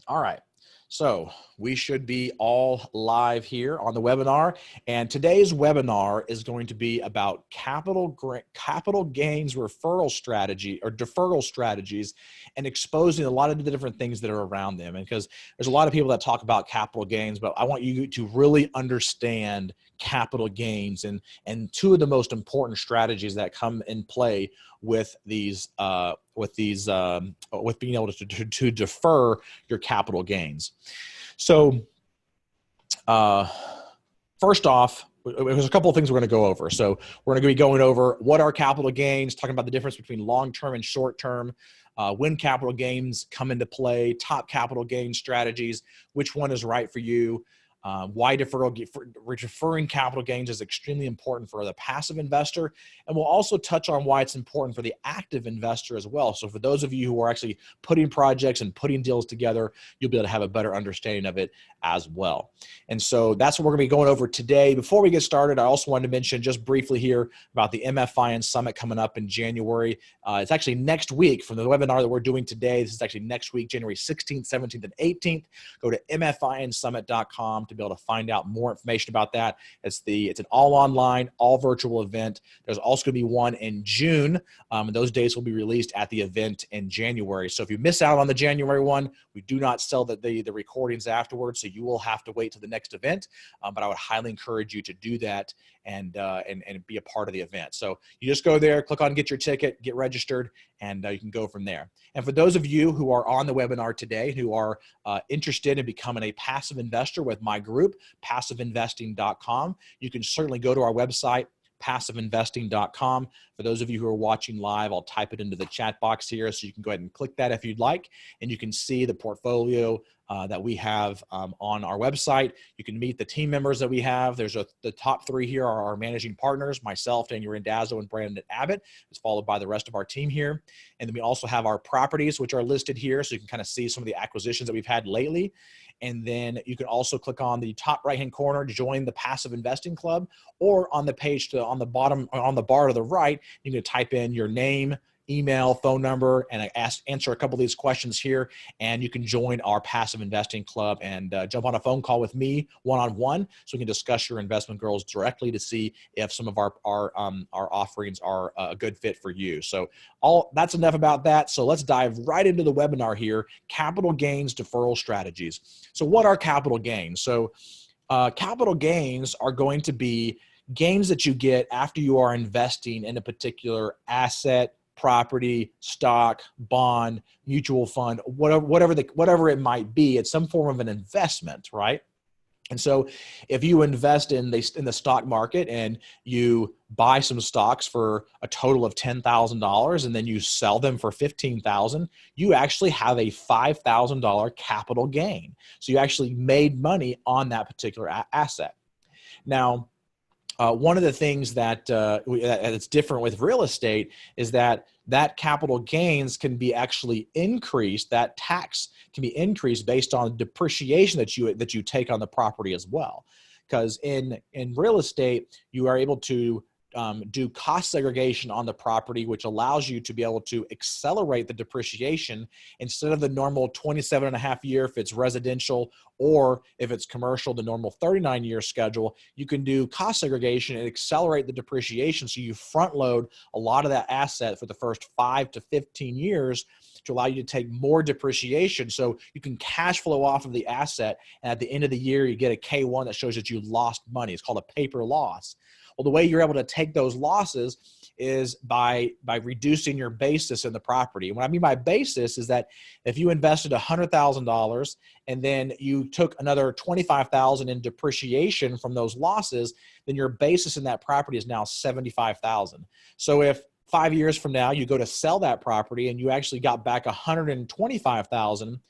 All right. So we should be all live here on the webinar. And today's webinar is going to be about capital gains referral strategy or deferral strategies and exposing a lot of the different things that are around them. And because there's a lot of people that talk about capital gains, but I want you to really understand capital gains and two of the most important strategies that come in play with these with being able to defer your capital gains. So first off, there's a couple of things we're going to go over. So we're going to be going over what are capital gains, talking about the difference between long-term and short-term, when capital gains come into play, top capital gain strategies, which one is right for you, why deferring capital gains is extremely important for the passive investor. And we'll also touch on why it's important for the active investor as well. So for those of you who are actually putting projects and putting deals together, you'll be able to have a better understanding of it as well. And so that's what we're going to be going over today. Before we get started, I also wanted to mention just briefly here about the MFIN Summit coming up in January. It's actually next week from the webinar that we're doing today. This is actually next week, January 16th, 17th, and 18th. Go to mfinsummit.com to be able to find out more information about that. It's an all online, all virtual event. There's also going to be one in June. And those dates will be released at the event in January. So if you miss out on the January one, we do not sell the recordings afterwards. So you will have to wait to the next event. But I would highly encourage you to do that and be a part of the event. So you just go there, click on get your ticket, get registered, and you can go from there. And for those of you who are on the webinar today, who are interested in becoming a passive investor with my group, passiveinvesting.com, you can certainly go to our website, passiveinvesting.com. For those of you who are watching live, I'll type it into the chat box here, so you can go ahead and click that if you'd like, and you can see the portfolio that we have on our website. You can meet the team members that we have. The top three here are our managing partners, myself, Daniel Randazzo, and Brandon Abbott. It's followed by the rest of our team here. And then we also have our properties, which are listed here, so you can kind of see some of the acquisitions that we've had lately. And then you can also click on the top right-hand corner to join the Passive Investing Club, or on the page on the bottom, on the bar to the right, you can type in your name, email, phone number, and answer a couple of these questions here, and you can join our Passive Investing Club and jump on a phone call with me one-on-one, so we can discuss your investment goals directly to see if some of our offerings are a good fit for you. So that's enough about that. So let's dive right into the webinar here, capital gains deferral strategies. So what are capital gains? So capital gains are going to be gains that you get after you are investing in a particular asset, property, stock, bond, mutual fund, whatever it might be. It's some form of an investment, right? And so if you invest in the stock market and you buy some stocks for a total of $10,000 and then you sell them for $15,000, you actually have a $5,000 capital gain. So you actually made money on that particular asset. Now, one of the things that's different with real estate is that capital gains can be actually increased. That tax can be increased based on depreciation that you take on the property as well. Because in real estate, you are able to do cost segregation on the property, which allows you to be able to accelerate the depreciation instead of the normal 27.5 year if it's residential, or if it's commercial, the normal 39-year schedule. You can do cost segregation and accelerate the depreciation, so you front load a lot of that asset for the first 5 to 15 years to allow you to take more depreciation, so you can cash flow off of the asset, and at the end of the year you get a K1 that shows that you lost money. It's called a paper loss. Well, the way you're able to take those losses is by reducing your basis in the property. And what I mean by basis is that if you invested $100,000 and then you took another $25,000 in depreciation from those losses, then your basis in that property is now $75,000. So if 5 years from now you go to sell that property and you actually got back $125,000,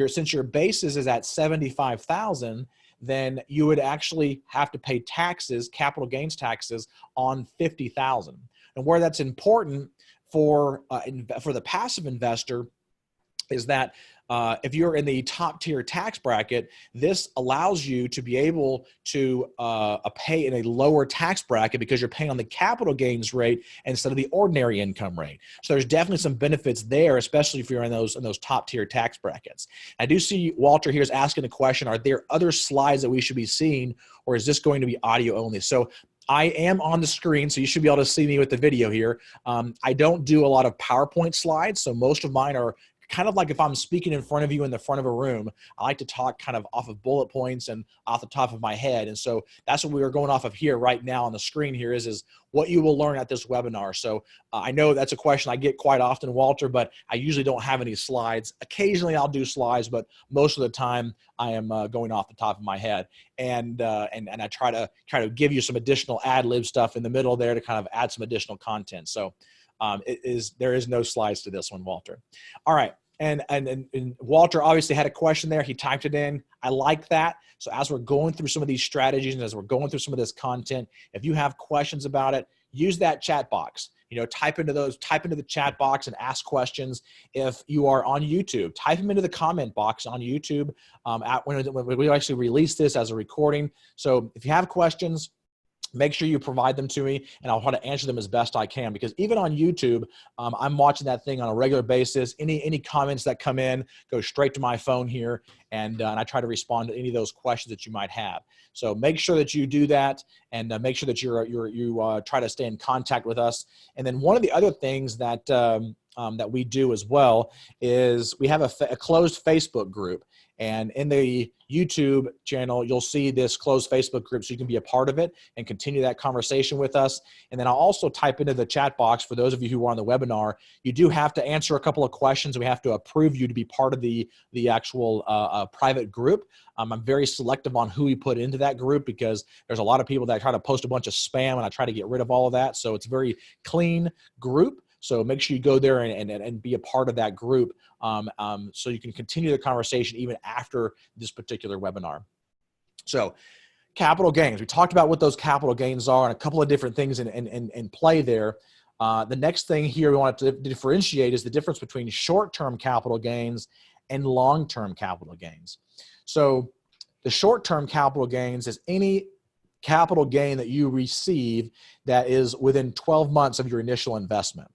since your basis is at $75,000, then you would actually have to pay taxes, capital gains taxes, on $50,000. And where that's important for the passive investor is that if you're in the top tier tax bracket, this allows you to be able to pay in a lower tax bracket because you're paying on the capital gains rate instead of the ordinary income rate. So there's definitely some benefits there, especially if you're in those top tier tax brackets. I do see Walter here is asking a question: are there other slides that we should be seeing, or is this going to be audio only? So I am on the screen, so you should be able to see me with the video here. I don't do a lot of PowerPoint slides, so most of mine are kind of like if I'm speaking in front of you in the front of a room. I like to talk kind of off of bullet points and off the top of my head. And so that's what we are going off of here right now on the screen here is what you will learn at this webinar. So I know that's a question I get quite often, Walter, but I usually don't have any slides. Occasionally I'll do slides, but most of the time I am going off the top of my head. And I try to give you some additional ad-lib stuff in the middle there to kind of add some additional content. So there is no slides to this one, Walter. All right. And Walter obviously had a question there. He typed it in. I like that. So as we're going through some of these strategies and as we're going through some of this content, if you have questions about it, use that chat box. Type into the chat box and ask questions. If you are on YouTube, type them into the comment box on YouTube when we actually release this as a recording. So if you have questions, make sure you provide them to me, and I'll try to answer them as best I can, because even on YouTube, I'm watching that thing on a regular basis. Any comments that come in go straight to my phone here, and I try to respond to any of those questions that you might have. So make sure that you do that, and make sure that you try to stay in contact with us. And then one of the other things that that we do as well is we have a closed Facebook group. And in the YouTube channel, you'll see this closed Facebook group, so you can be a part of it and continue that conversation with us. And then I'll also type into the chat box for those of you who are on the webinar. You do have to answer a couple of questions. We have to approve you to be part of the actual private group. I'm very selective on who we put into that group, because there's a lot of people that try to post a bunch of spam, and I try to get rid of all of that. So it's a very clean group. So make sure you go there and be a part of that group, so you can continue the conversation even after this particular webinar. So capital gains. We talked about what those capital gains are and a couple of different things in play there. The next thing here we want to differentiate is the difference between short-term capital gains and long-term capital gains. So the short-term capital gains is any capital gain that you receive that is within 12 months of your initial investment.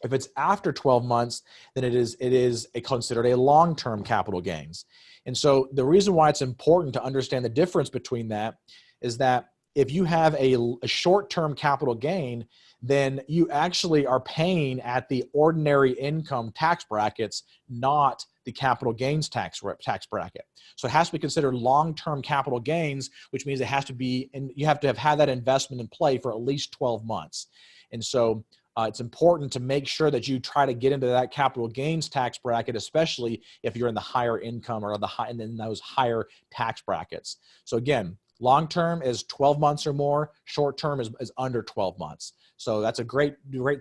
If it's after 12 months, then it is considered a long-term capital gains. And so the reason why it's important to understand the difference between that is that if you have a short-term capital gain, then you actually are paying at the ordinary income tax brackets, not the capital gains tax bracket. So it has to be considered long-term capital gains, which means it has to be, and you have to have had that investment in play for at least 12 months. And so it's important to make sure that you try to get into that capital gains tax bracket, especially if you're in the higher income or and in those higher tax brackets. So again, long-term is 12 months or more. Short-term is under 12 months. So that's a great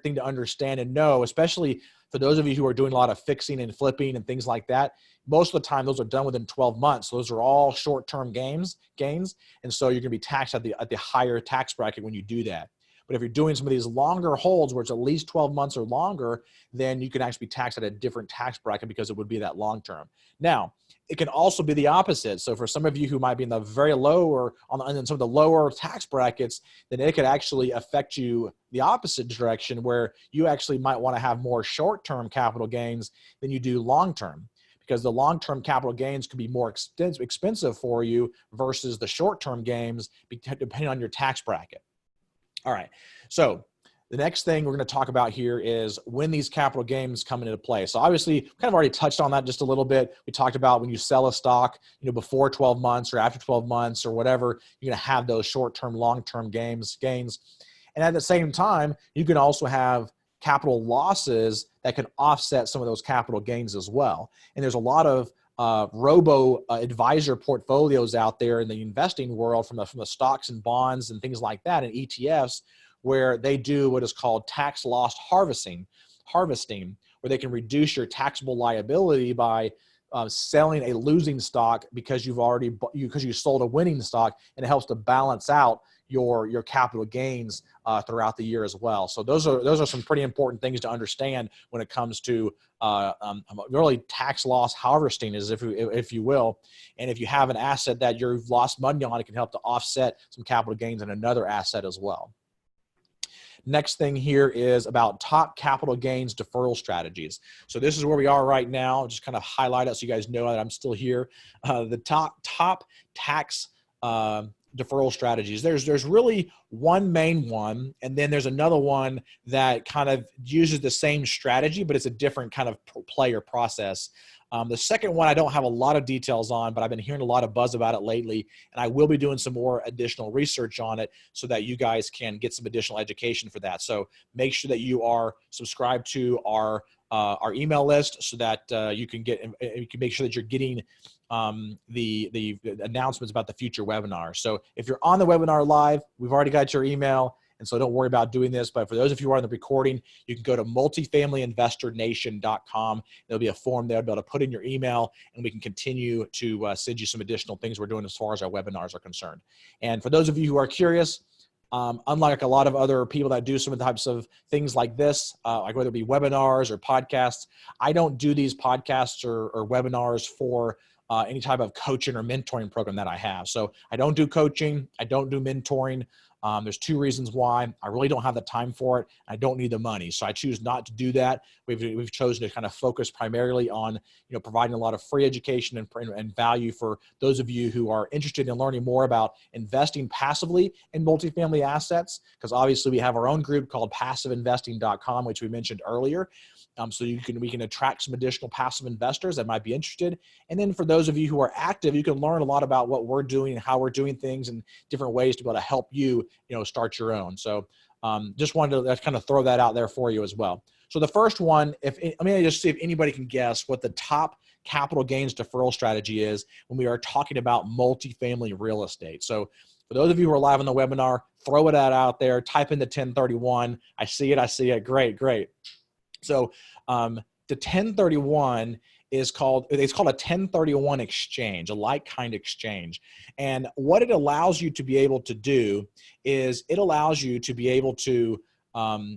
thing to understand and know, especially for those of you who are doing a lot of fixing and flipping and things like that. Most of the time, those are done within 12 months. So those are all short-term gains. And so you're going to be taxed at the higher tax bracket when you do that. But if you're doing some of these longer holds where it's at least 12 months or longer, then you can actually be taxed at a different tax bracket because it would be that long term. Now, it can also be the opposite. So for some of you who might be in the very low or in some of the lower tax brackets, then it could actually affect you the opposite direction, where you actually might want to have more short-term capital gains than you do long-term, because the long-term capital gains could be more expensive for you versus the short-term gains depending on your tax bracket. All right, so the next thing we're going to talk about here is when these capital gains come into play. So obviously, we kind of already touched on that just a little bit. We talked about when you sell a stock, before 12 months or after 12 months or whatever, you're going to have those short-term, long-term gains. And at the same time, you can also have capital losses that can offset some of those capital gains as well. And there's a lot of robo-advisor portfolios out there in the investing world from the stocks and bonds and things like that and ETFs, where they do what is called tax loss harvesting, where they can reduce your taxable liability by selling a losing stock because you sold a winning stock, and it helps to balance out your capital gains throughout the year as well. So those are some pretty important things to understand when it comes to really tax loss harvesting, is if you will. And if you have an asset that you've lost money on, it can help to offset some capital gains in another asset as well. Next thing here is about top capital gains deferral strategies. So this is where we are right now. Just kind of highlight it so you guys know that I'm still here. The top tax deferral strategies. There's really one main one, and then there's another one that kind of uses the same strategy, but it's a different kind of play or process. The second one I don't have a lot of details on, but I've been hearing a lot of buzz about it lately, and I will be doing some more additional research on it so that you guys can get some additional education for that. So make sure that you are subscribed to our email list so that you can make sure that you're getting the announcements about the future webinars. So if you're on the webinar live, we've already got your email. And so don't worry about doing this. But for those of you who are on the recording, you can go to multifamilyinvestornation.com. There'll be a form there to be able to put in your email, and we can continue to send you some additional things we're doing as far as our webinars are concerned. And for those of you who are curious, unlike a lot of other people that do some of the types of things like this, like whether it be webinars or podcasts, I don't do these podcasts or webinars for any type of coaching or mentoring program that I have. So I don't do coaching. I don't do mentoring. There's two reasons why. I really don't have the time for it. I don't need the money. So I choose not to do that. We've chosen to kind of focus primarily on, providing a lot of free education and value for those of you who are interested in learning more about investing passively in multifamily assets, because obviously we have our own group called passiveinvesting.com, which we mentioned earlier. So we can attract some additional passive investors that might be interested. And then for those of you who are active, you can learn a lot about what we're doing and how we're doing things and different ways to be able to help you, start your own. So just wanted to kind of throw that out there for you as well. So the first one, let me just see if anybody can guess what the top capital gains deferral strategy is when we are talking about multifamily real estate. So for those of you who are live on the webinar, throw it out there, type in the 1031. I see it. Great. So the 1031 it's called a 1031 exchange, a like-kind exchange. And what it allows you to be able to do is it allows you to be able to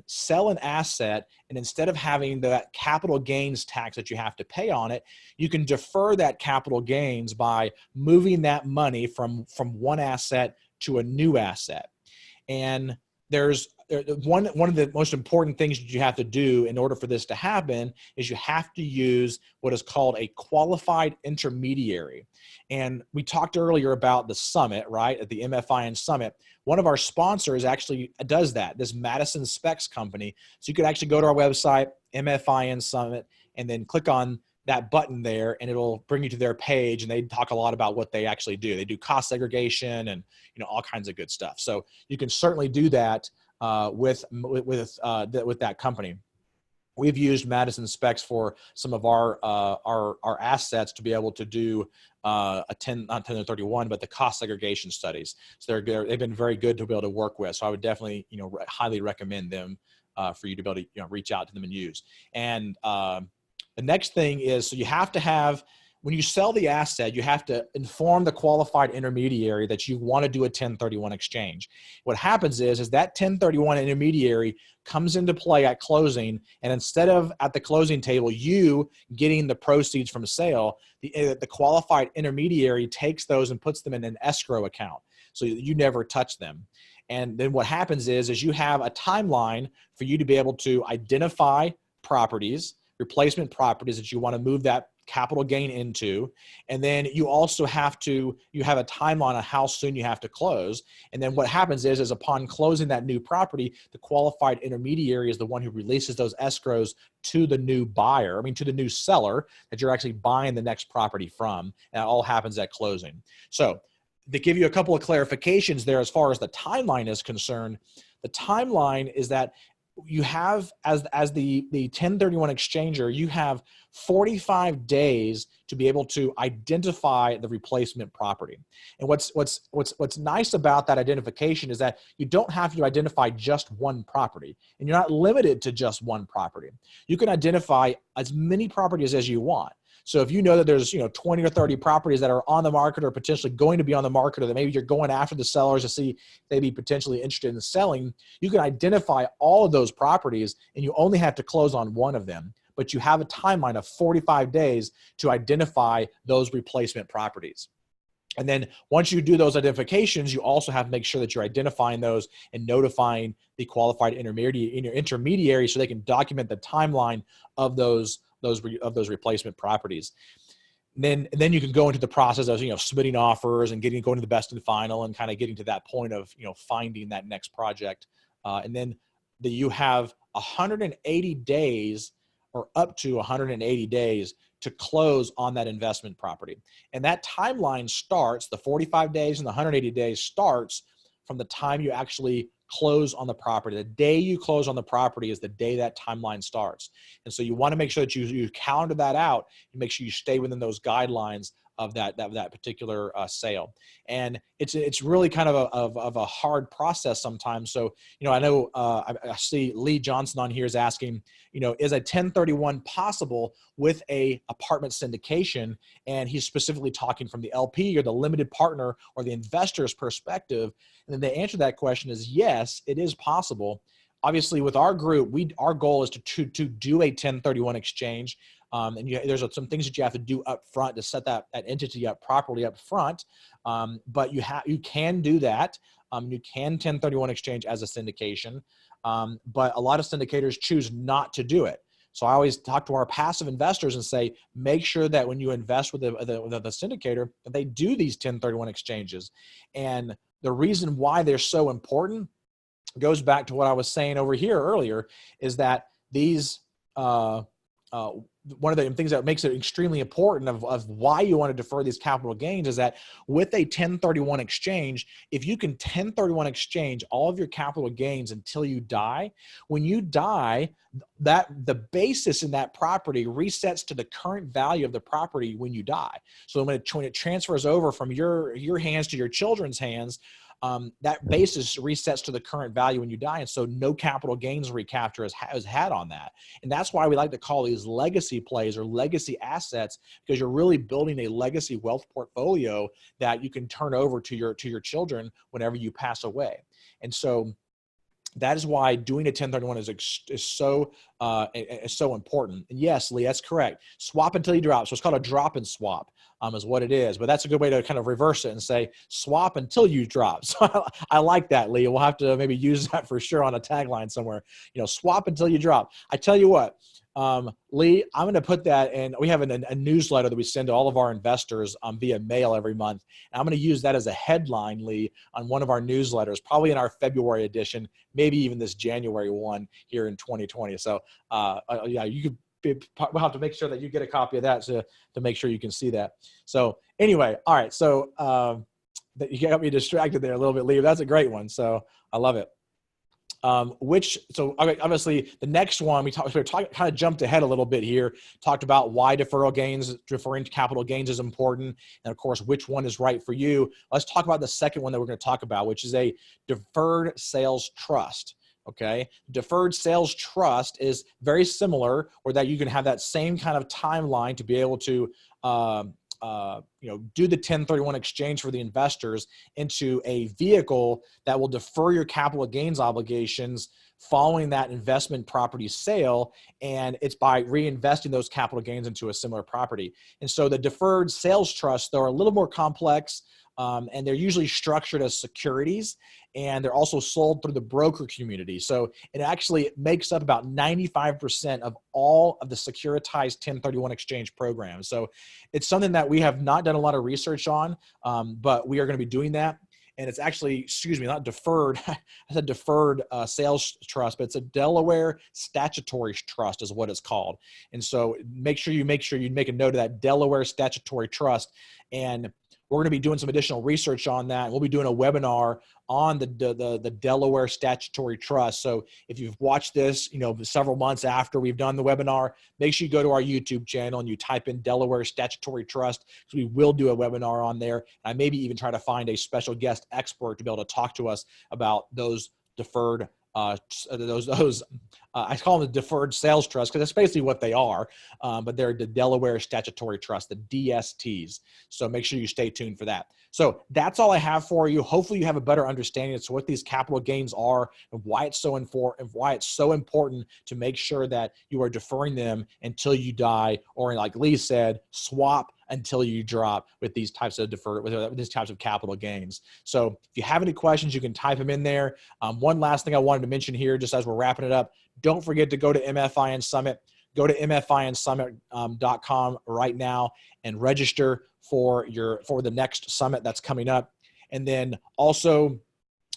sell an asset, and instead of having that capital gains tax that you have to pay on it, you can defer that capital gains by moving that money from one asset to a new asset. And there's one of the most important things that you have to do in order for this to happen is you have to use what is called a qualified intermediary. And we talked earlier about the summit, right? At the MFIN summit, one of our sponsors actually does that, this Madison Specs company. So you could actually go to our website, MFIN Summit, and then click on that button there, and it'll bring you to their page, and they talk a lot about what they actually do. They do cost segregation and all kinds of good stuff. So you can certainly do that with that company. We've used Madison Specs for some of our assets to be able to do not 1031, but the cost segregation studies. So they've been very good to be able to work with. So I would definitely highly recommend them for you to be able to reach out to them and use. And the next thing is, so you have to have, when you sell the asset, you have to inform the qualified intermediary that you want to do a 1031 exchange. What happens is that 1031 intermediary comes into play at closing, and instead of at the closing table, you getting the proceeds from a sale, the qualified intermediary takes those and puts them in an escrow account. So you never touch them. And then what happens is you have a timeline for you to be able to identify properties, replacement properties that you want to move that capital gain into. And then you also have a timeline on how soon you have to close. And then what happens is upon closing that new property, the qualified intermediary is the one who releases those escrows to the new buyer, to the new seller that you're actually buying the next property from. And it all happens at closing. So to give you a couple of clarifications there as far as the timeline is concerned, the timeline is that you have, as the 1031 exchanger, you have 45 days to be able to identify the replacement property. And what's nice about that identification is that you don't have to identify just one property, and you're not limited to just one property. You can identify as many properties as you want. So if you know that there's 20 or 30 properties that are on the market or potentially going to be on the market, or that maybe you're going after the sellers to see if they'd be potentially interested in selling, you can identify all of those properties and you only have to close on one of them. But you have a timeline of 45 days to identify those replacement properties. And then once you do those identifications, you also have to make sure that you're identifying those and notifying the qualified intermediary so they can document the timeline of those replacement properties. And then you can go into the process of submitting offers and going to the best and final and kind of getting to that point of finding that next project. And then you have 180 days or up to 180 days to close on that investment property. And that timeline starts, the 45 days and the 180 days starts from the time you actually close on the property. The day you close on the property is the day that timeline starts. And so you want to make sure that you calendar that out and make sure you stay within those guidelines of that particular sale. And it's really kind of a hard process sometimes. So, I know I see Lee Johnson on here is asking, is a 1031 possible with a apartment syndication? And he's specifically talking from the LP or the limited partner or the investor's perspective. And then the answer to that question is yes, it is possible. Obviously, with our group, our goal is to do a 1031 exchange. And there's some things that you have to do up front to set that entity up properly up front. But you can do that. You can 1031 exchange as a syndication. But a lot of syndicators choose not to do it. So I always talk to our passive investors and say, make sure that when you invest with the syndicator, that they do these 1031 exchanges. And the reason why they're so important goes back to what I was saying over here earlier, is that these one of the things that makes it extremely important of why you want to defer these capital gains is that with a 1031 exchange, if you can 1031 exchange all of your capital gains until you die, when you die, that the basis in that property resets to the current value of the property when you die. So when it transfers over from your hands to your children's hands, that basis resets to the current value when you die. And so no capital gains recapture is had on that. And that's why we like to call these legacy plays or legacy assets, because you're really building a legacy wealth portfolio that you can turn over to your children whenever you pass away. And so that is why doing a 1031 is so important. And yes, Lee, that's correct. Swap until you drop. So it's called a drop and swap is what it is. But that's a good way to kind of reverse it and say swap until you drop. So I like that, Lee. We'll have to maybe use that for sure on a tagline somewhere. Swap until you drop. I tell you what, Lee, I'm going to put that in. We have a newsletter that we send to all of our investors via mail every month. And I'm going to use that as a headline, Lee, on one of our newsletters, probably in our February edition, maybe even this January one here in 2020. So yeah, we'll have to make sure that you get a copy of that to make sure you can see that. So anyway, all right. So you got me distracted there a little bit, Lee. That's a great one. So I love it. So obviously the next one we kind of jumped ahead a little bit here, talked about why deferring capital gains is important. And of course, which one is right for you. Let's talk about the second one that we're going to talk about, which is a deferred sales trust. Okay. Deferred sales trust is very similar, or that you can have that same kind of timeline to be able to, do the 1031 exchange for the investors into a vehicle that will defer your capital gains obligations following that investment property sale. And it's by reinvesting those capital gains into a similar property. And so the deferred sales trusts, they're a little more complex. And they're usually structured as securities, and they're also sold through the broker community. So it actually makes up about 95% of all of the securitized 1031 exchange programs. So it's something that we have not done a lot of research on, but we are going to be doing that. And it's actually, not deferred. I said deferred sales trust, but it's a Delaware statutory trust is what it's called. And so make sure you make a note of that Delaware statutory trust. And we're going to be doing some additional research on that. We'll be doing a webinar on the Delaware statutory trust. So if you've watched this, several months after we've done the webinar, make sure you go to our YouTube channel and you type in Delaware statutory trust, because we will do a webinar on there. I maybe even try to find a special guest expert to be able to talk to us about those deferred I call them the deferred sales trust because that's basically what they are, but they're the Delaware Statutory Trust, the DSTs. So make sure you stay tuned for that. So that's all I have for you. Hopefully you have a better understanding as to what these capital gains are and why it's so important to make sure that you are deferring them until you die, or like Lee said, swap until you drop with these types of with these types of capital gains. So if you have any questions, you can type them in there. One last thing I wanted to mention here, just as we're wrapping it up, don't forget to go to MFIN Summit. Go to mfinsummit.com right now and register for the next summit that's coming up. And then also,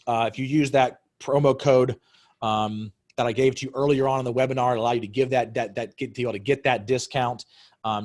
if you use that promo code that I gave to you earlier on in the webinar, it'll allow you to give get that discount.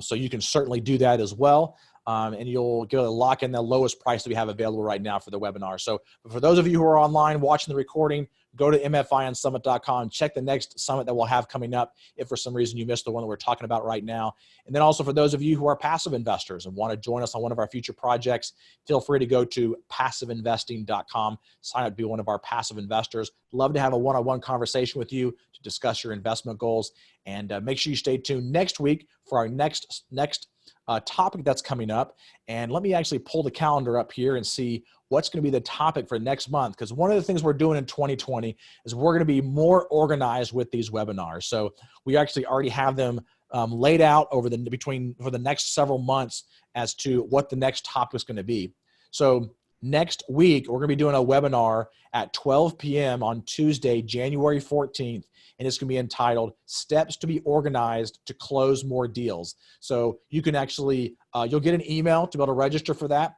So you can certainly do that as well. And you'll get to lock in the lowest price that we have available right now for the webinar. So for those of you who are online watching the recording, go to mfinsummit.com, check the next summit that we'll have coming up if for some reason you missed the one that we're talking about right now. And then also for those of you who are passive investors and want to join us on one of our future projects, feel free to go to passiveinvesting.com, sign up to be one of our passive investors. Love to have a one-on-one conversation with you to discuss your investment goals. And make sure you stay tuned next week for our next topic that's coming up. And let me actually pull the calendar up here and see what's going to be the topic for next month. Because one of the things we're doing in 2020 is we're going to be more organized with these webinars. So we actually already have them laid out for the next several months as to what the next topic is going to be. So next week, we're going to be doing a webinar at 12 p.m. on Tuesday, January 14th. And it's going to be entitled Steps to be Organized to Close More Deals. So you can actually, you'll get an email to be able to register for that.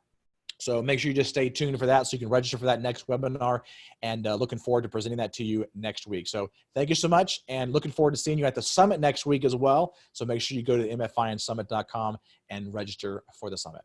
So make sure you just stay tuned for that so you can register for that next webinar, and looking forward to presenting that to you next week. So thank you so much, and looking forward to seeing you at the summit next week as well. So make sure you go to mfinsummit.com and register for the summit.